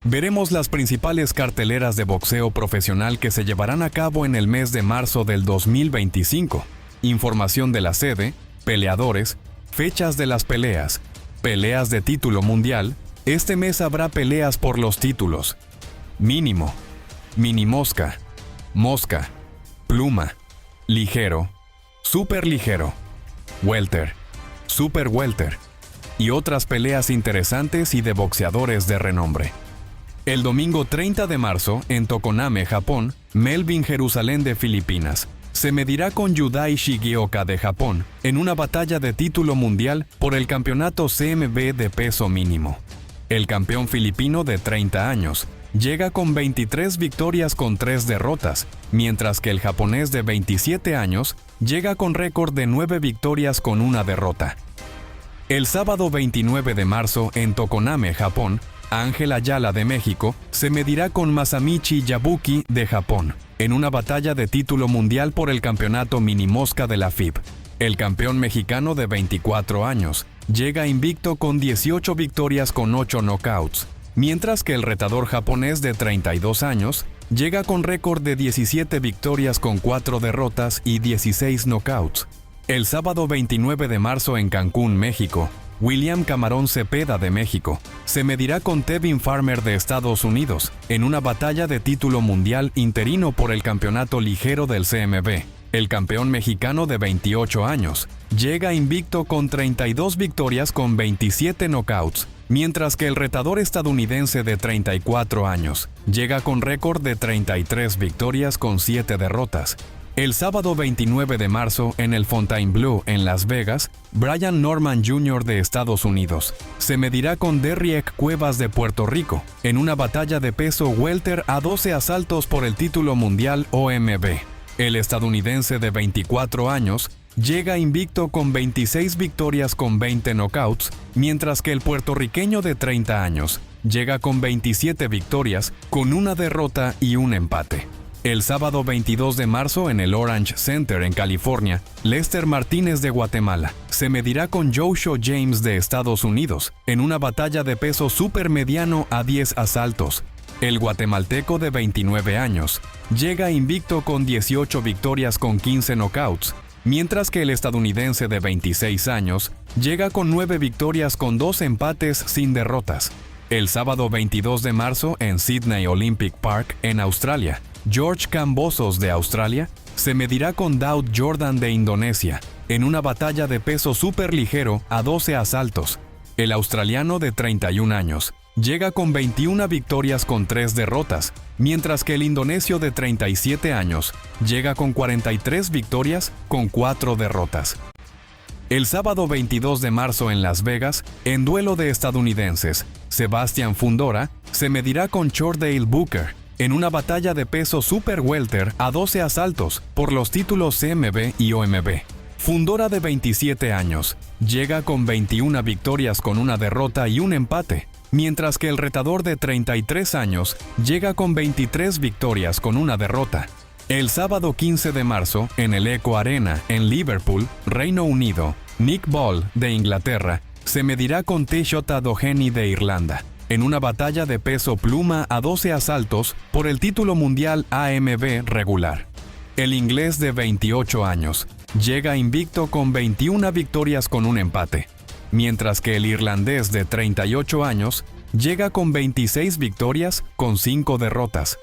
Veremos las principales carteleras de boxeo profesional que se llevarán a cabo en el mes de marzo del 2025. Información de la sede, peleadores, fechas de las peleas, peleas de título mundial. Este mes habrá peleas por los títulos: mínimo, mini mosca, mosca, pluma, ligero, super ligero, welter, super welter y otras peleas interesantes y de boxeadores de renombre. El domingo 30 de marzo, en Tokoname, Japón, Melvin Jerusalén de Filipinas se medirá con Yudai Shigioka de Japón en una batalla de título mundial por el campeonato CMB de peso mínimo. El campeón filipino de 30 años llega con 23 victorias con 3 derrotas, mientras que el japonés de 27 años llega con récord de 9 victorias con 1 derrota. El sábado 29 de marzo, en Tokoname, Japón, Ángel Ayala de México se medirá con Masamichi Yabuki de Japón en una batalla de título mundial por el campeonato mini mosca de la FIB. El campeón mexicano de 24 años llega invicto con 18 victorias con 8 knockouts, mientras que el retador japonés de 32 años llega con récord de 17 victorias con 4 derrotas y 16 knockouts. El sábado 29 de marzo, en Cancún, México, William Camarón Cepeda de México se medirá con Tevin Farmer de Estados Unidos en una batalla de título mundial interino por el campeonato ligero del CMB. El campeón mexicano de 28 años llega invicto con 32 victorias con 27 knockouts, mientras que el retador estadounidense de 34 años llega con récord de 33 victorias con 7 derrotas. El sábado 29 de marzo, en el Fontainebleau, en Las Vegas, Brian Norman Jr. de Estados Unidos se medirá con Derrick Cuevas de Puerto Rico en una batalla de peso welter a 12 asaltos por el título mundial OMB. El estadounidense de 24 años llega invicto con 26 victorias con 20 knockouts, mientras que el puertorriqueño de 30 años llega con 27 victorias con 1 derrota y 1 empate. El sábado 22 de marzo, en el Orange Center en California, Lester Martínez de Guatemala se medirá con Joshua James de Estados Unidos en una batalla de peso supermediano a 10 asaltos. El guatemalteco de 29 años llega invicto con 18 victorias con 15 knockouts, mientras que el estadounidense de 26 años llega con 9 victorias con 2 empates sin derrotas. El sábado 22 de marzo, en Sydney Olympic Park, en Australia, George Kambosos de Australia se medirá con Daud Jordan de Indonesia en una batalla de peso superligero a 12 asaltos. El australiano de 31 años llega con 21 victorias con 3 derrotas, mientras que el indonesio de 37 años llega con 43 victorias con 4 derrotas. El sábado 22 de marzo, en Las Vegas, en duelo de estadounidenses, Sebastian Fundora se medirá con Chordale Booker en una batalla de peso super welter a 12 asaltos por los títulos CMB y OMB. Fundora, de 27 años, llega con 21 victorias con 1 derrota y 1 empate, mientras que el retador de 33 años llega con 23 victorias con 1 derrota. El sábado 15 de marzo, en el Echo Arena, en Liverpool, Reino Unido, Nick Ball de Inglaterra se medirá con Teshota Doheny de Irlanda en una batalla de peso pluma a 12 asaltos por el título mundial AMB regular. El inglés de 28 años llega invicto con 21 victorias con 1 empate, mientras que el irlandés de 38 años llega con 26 victorias con 5 derrotas.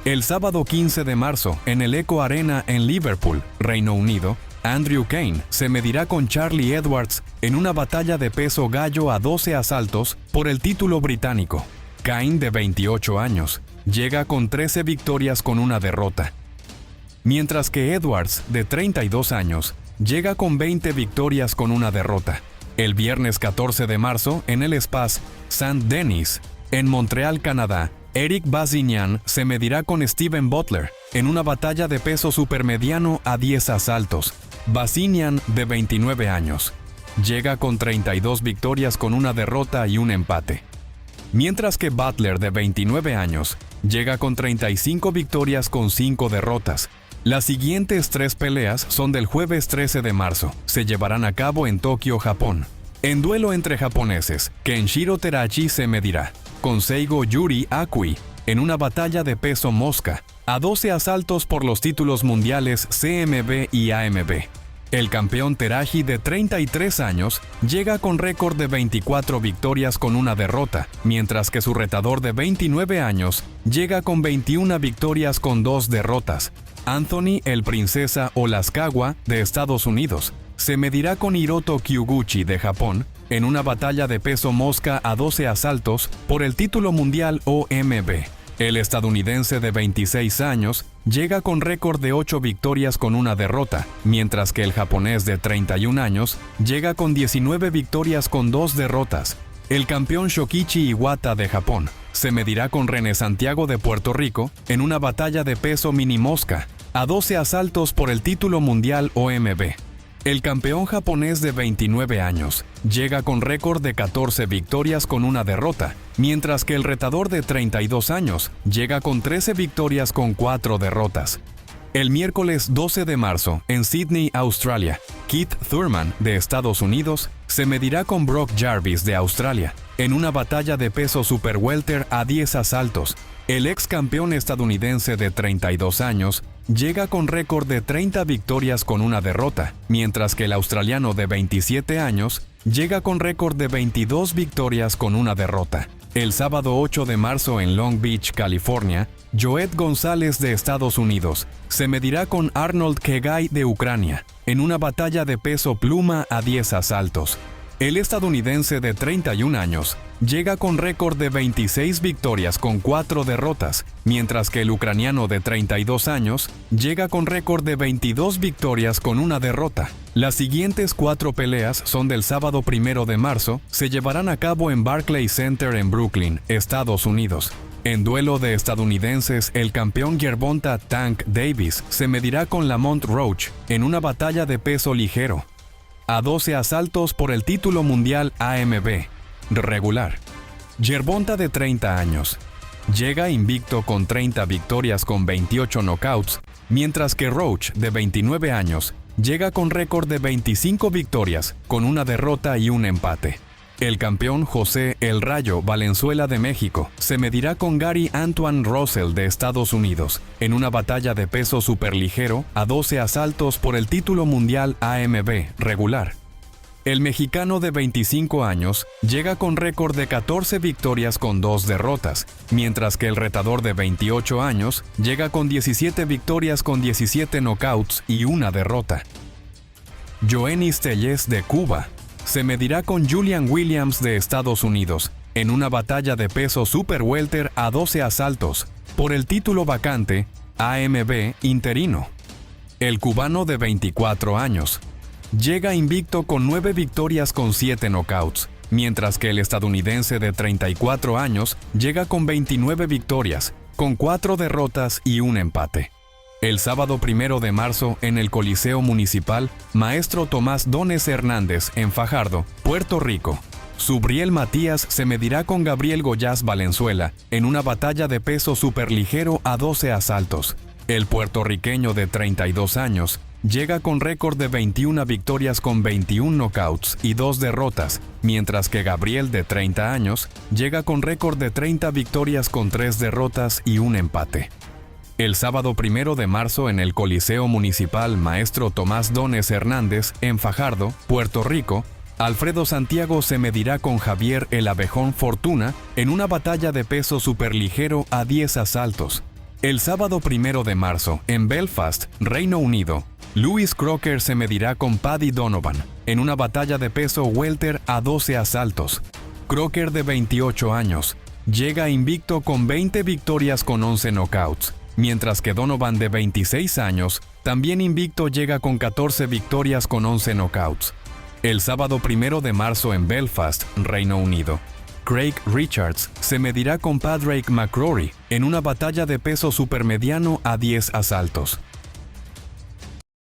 El sábado 15 de marzo, en el Echo Arena en Liverpool, Reino Unido, Andrew Kane se medirá con Charlie Edwards en una batalla de peso gallo a 12 asaltos por el título británico. Kane, de 28 años, llega con 13 victorias con 1 derrota, mientras que Edwards, de 32 años, llega con 20 victorias con 1 derrota. El viernes 14 de marzo, en el Espace Saint-Denis, en Montreal, Canadá, Eric Bazignan se medirá con Steven Butler en una batalla de peso supermediano a 10 asaltos. Bazignan, de 29 años, llega con 32 victorias con 1 derrota y 1 empate, mientras que Butler, de 29 años, llega con 35 victorias con 5 derrotas. Las siguientes 3 peleas son del jueves 13 de marzo. Se llevarán a cabo en Tokio, Japón. En duelo entre japoneses, Kenshiro Terachi se medirá con Seigo Yuri Akui en una batalla de peso mosca, a 12 asaltos por los títulos mundiales CMB y AMB. El campeón Teraji de 33 años llega con récord de 24 victorias con una derrota, mientras que su retador de 29 años llega con 21 victorias con 2 derrotas. Anthony el Princesa Olasukawa de Estados Unidos se medirá con Hiroto Kyuguchi de Japón en una batalla de peso mosca a 12 asaltos por el título mundial OMB. El estadounidense de 26 años llega con récord de 8 victorias con una derrota, mientras que el japonés de 31 años llega con 19 victorias con 2 derrotas. El campeón Shokichi Iwata de Japón se medirá con René Santiago de Puerto Rico en una batalla de peso mini mosca a 12 asaltos por el título mundial OMB. El campeón japonés de 29 años llega con récord de 14 victorias con una derrota, mientras que el retador de 32 años llega con 13 victorias con 4 derrotas. El miércoles 12 de marzo, en Sydney, Australia, Keith Thurman, de Estados Unidos, se medirá con Brock Jarvis, de Australia, en una batalla de peso super welter a 10 asaltos. El ex campeón estadounidense de 32 años llega con récord de 30 victorias con una derrota, mientras que el australiano de 27 años llega con récord de 22 victorias con una derrota. El sábado 8 de marzo en Long Beach, California, Joet González de Estados Unidos se medirá con Arnold Kegai de Ucrania en una batalla de peso pluma a 10 asaltos. El estadounidense de 31 años llega con récord de 26 victorias con 4 derrotas, mientras que el ucraniano de 32 años llega con récord de 22 victorias con una derrota. Las siguientes 4 peleas son del sábado 1 de marzo, se llevarán a cabo en Barclays Center en Brooklyn, Estados Unidos. En duelo de estadounidenses, el campeón Gervonta Tank Davis se medirá con Lamont Roach en una batalla de peso ligero a 12 asaltos por el título mundial AMB regular. Gervonta, de 30 años, llega invicto con 30 victorias con 28 knockouts, mientras que Roach, de 29 años, llega con récord de 25 victorias con una derrota y un empate. El campeón José El Rayo Valenzuela de México se medirá con Gary Antoine Russell de Estados Unidos en una batalla de peso superligero a 12 asaltos por el título mundial AMB regular. El mexicano de 25 años llega con récord de 14 victorias con 2 derrotas, mientras que el retador de 28 años llega con 17 victorias con 17 knockouts y una derrota. Joennis Tellez de Cuba se medirá con Julian Williams de Estados Unidos en una batalla de peso super welter a 12 asaltos por el título vacante AMB interino. El cubano de 24 años llega invicto con 9 victorias con 7 knockouts, mientras que el estadounidense de 34 años llega con 29 victorias, con 4 derrotas y un empate. El sábado 1 de marzo, en el Coliseo Municipal, Maestro Tomás Dones Hernández, en Fajardo, Puerto Rico, Subriel Matías se medirá con Gabriel Goyás Valenzuela en una batalla de peso superligero a 12 asaltos. El puertorriqueño de 32 años llega con récord de 21 victorias con 21 knockouts y 2 derrotas, mientras que Gabriel, de 30 años, llega con récord de 30 victorias con 3 derrotas y un empate. El sábado 1 de marzo, en el Coliseo Municipal Maestro Tomás Dones Hernández, en Fajardo, Puerto Rico, Alfredo Santiago se medirá con Javier El Abejón Fortuna en una batalla de peso superligero a 10 asaltos. El sábado 1 de marzo, en Belfast, Reino Unido, Louis Crocker se medirá con Paddy Donovan en una batalla de peso welter a 12 asaltos. Crocker, de 28 años, llega invicto con 20 victorias con 11 knockouts, mientras que Donovan, de 26 años, también invicto, llega con 14 victorias con 11 knockouts. El sábado 1 de marzo, en Belfast, Reino Unido, Craig Richards se medirá con Padraig McCrory en una batalla de peso supermediano a 10 asaltos.